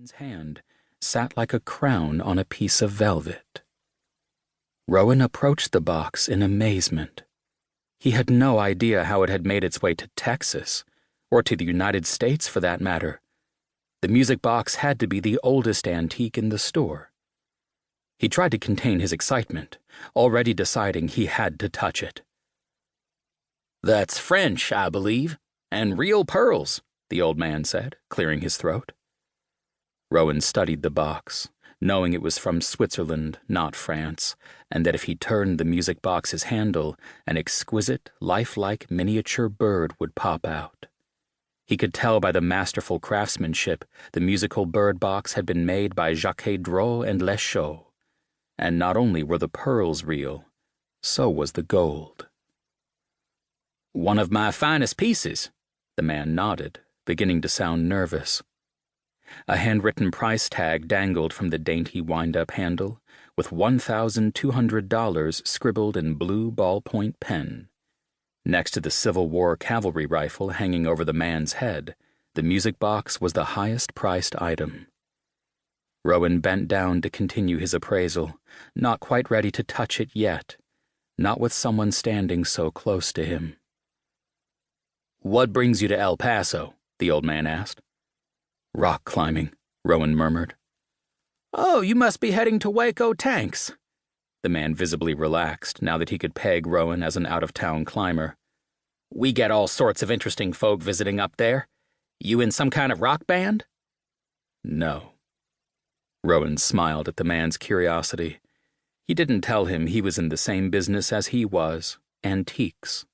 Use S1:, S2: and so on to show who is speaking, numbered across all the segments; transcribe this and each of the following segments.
S1: Rowan's hand sat like a crown on a piece of velvet. Rowan approached the box in amazement. He had no idea how it had made its way to Texas, or to the United States for that matter. The music box had to be the oldest antique in the store. He tried to contain his excitement, already deciding he had to touch it. "That's French, I believe, and real pearls," the old man said, clearing his throat. Rowan studied the box, knowing it was from Switzerland, not France, and that if he turned the music box's handle, an exquisite, lifelike miniature bird would pop out. He could tell by the masterful craftsmanship the musical bird box had been made by Jacques Dreux and Lechaud. And not only were the pearls real, so was the gold. "One of my finest pieces," the man nodded, beginning to sound nervous. A handwritten price tag dangled from the dainty wind-up handle, with $1,200 scribbled in blue ballpoint pen. Next to the Civil War cavalry rifle hanging over the man's head, the music box was the highest-priced item. Rowan bent down to continue his appraisal, not quite ready to touch it yet, not with someone standing so close to him. "What brings you to El Paso?" the old man asked. "Rock climbing," Rowan murmured. "Oh, you must be heading to Waco Tanks." The man visibly relaxed now that he could peg Rowan as an out-of-town climber. "We get all sorts of interesting folk visiting up there. You in some kind of rock band?" "No." Rowan smiled at the man's curiosity. He didn't tell him he was in the same business as he was, antiques.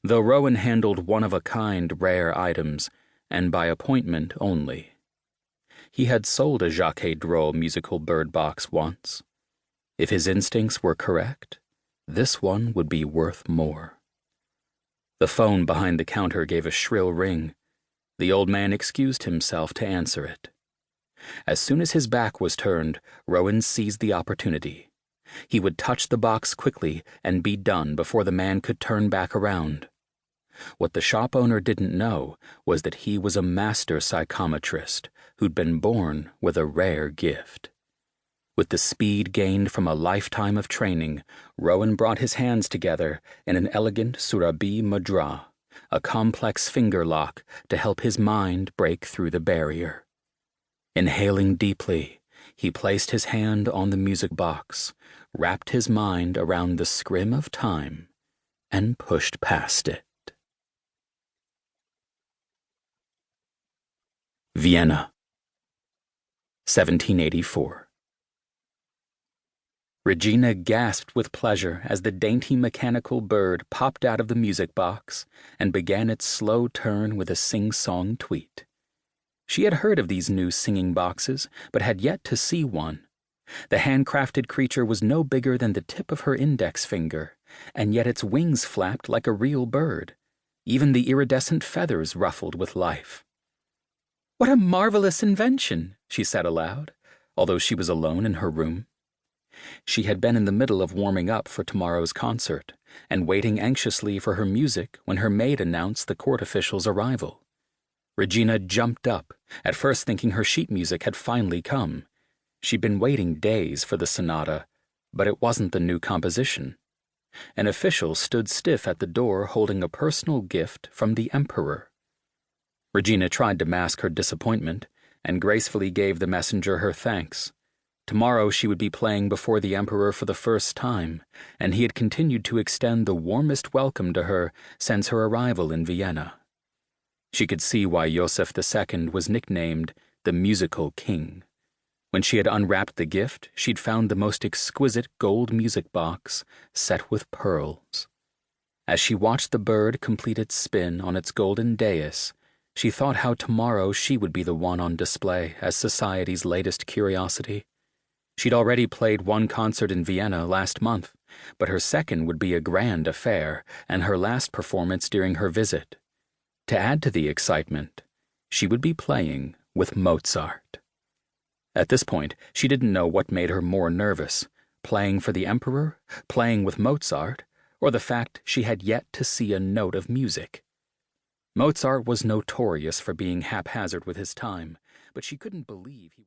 S1: Though Rowan handled one-of-a-kind rare items, and by appointment only. He had sold a Jacques Dreux musical bird box once. If his instincts were correct, this one would be worth more. The phone behind the counter gave a shrill ring. The old man excused himself to answer it. As soon as his back was turned, Rowan seized the opportunity. He would touch the box quickly and be done before the man could turn back around. What the shop owner didn't know was that he was a master psychometrist who'd been born with a rare gift. With the speed gained from a lifetime of training, Rowan brought his hands together in an elegant Surabi mudra, a complex finger lock to help his mind break through the barrier. Inhaling deeply, he placed his hand on the music box, wrapped his mind around the scrim of time, and pushed past it. Vienna, 1784. Regina gasped with pleasure as the dainty mechanical bird popped out of the music box and began its slow turn with a sing-song tweet. She had heard of these new singing boxes, but had yet to see one. The handcrafted creature was no bigger than the tip of her index finger, and yet its wings flapped like a real bird. Even the iridescent feathers ruffled with life. "What a marvelous invention," she said aloud, although she was alone in her room. She had been in the middle of warming up for tomorrow's concert and waiting anxiously for her music when her maid announced the court official's arrival. Regina jumped up, at first thinking her sheet music had finally come. She'd been waiting days for the sonata, but it wasn't the new composition. An official stood stiff at the door holding a personal gift from the emperor. Regina tried to mask her disappointment and gracefully gave the messenger her thanks. Tomorrow she would be playing before the emperor for the first time, and he had continued to extend the warmest welcome to her since her arrival in Vienna. She could see why Joseph II was nicknamed the Musical King. When she had unwrapped the gift, she'd found the most exquisite gold music box set with pearls. As she watched the bird complete its spin on its golden dais, she thought how tomorrow she would be the one on display as society's latest curiosity. She'd already played one concert in Vienna last month, but her second would be a grand affair, and her last performance during her visit. To add to the excitement, she would be playing with Mozart. At this point, she didn't know what made her more nervous, playing for the emperor, playing with Mozart, or the fact she had yet to see a note of music. Mozart was notorious for being haphazard with his time, but she couldn't believe he